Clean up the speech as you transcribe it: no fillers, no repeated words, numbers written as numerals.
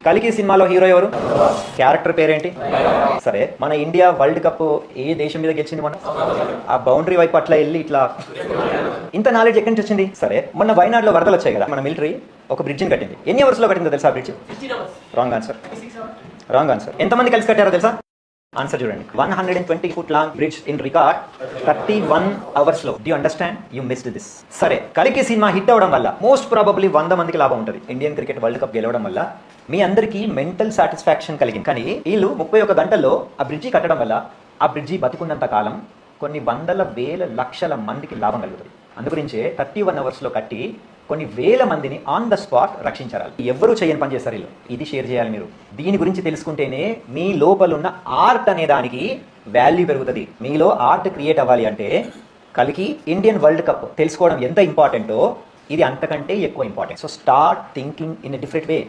కలికి సినిమాలో హీరో ఎవరు? క్యారెక్టర్ పేరేంటి? సరే, మన ఇండియా వరల్డ్ కప్ ఏ దేశం మీద గెలిచింది? మన ఆ బౌండరీ వైపు అట్లా వెళ్ళి ఇట్లా ఇంత నాలెడ్జ్ ఎక్కడి నుంచి వచ్చింది? సరే, మొన్న వైనాడులో వరదలు వచ్చాయి కదా, మన మిలిటరీ ఒక బ్రిడ్జిని కట్టింది. ఎన్ని అవర్స్లో కట్టిందో తెలుసా ఆ bridge? Wrong answer. Wrong answer. ఎంతమంది కలిసి కట్టారో తెలుసా? ఆన్సర్ చూడండి. 120 foot long bridge in record 31 hours లో. Do you understand? You missed this. సరే, కలికి సినిమా హిట్ అవ్వడం వల్ల మోస్ట్ ప్రాబబ్లీ 100 మందికి లాభం ఉంటుంది. ఇండియన్ క్రికెట్ వరల్డ్ కప్ గెలవడం వల్ల మీ అందరికీ మెంటల్ సాటిస్ఫాక్షన్ కలిగింది. కానీ వీళ్ళు 31 గంటల్లో ఆ బ్రిడ్జి కట్టడం వల్ల ఆ బ్రిడ్జి బతికున్నంత కాలం కొన్ని వందల వేల లక్షల మందికి లాభం కలుగుతుంది. అందుగురించే 31 hours లో కట్టి కొన్ని వేల మందిని ఆన్ ద స్పాట్ రక్షించాలి. ఎవరు చేయని పని చేస్తారు వీళ్ళు. ఇది షేర్ చేయాలి మీరు. దీని గురించి తెలుసుకుంటేనే మీ లోపలున్న ఆర్ట్ అనే దానికి వాల్యూ పెరుగుతుంది. మీలో ఆర్ట్ క్రియేట్ అవ్వాలి అంటే కలికి ఇండియన్ వరల్డ్ కప్ తెలుసుకోవడం ఎంత ఇంపార్టెంటో ఇది అంతకంటే ఎక్కువ important. So start thinking in a different way.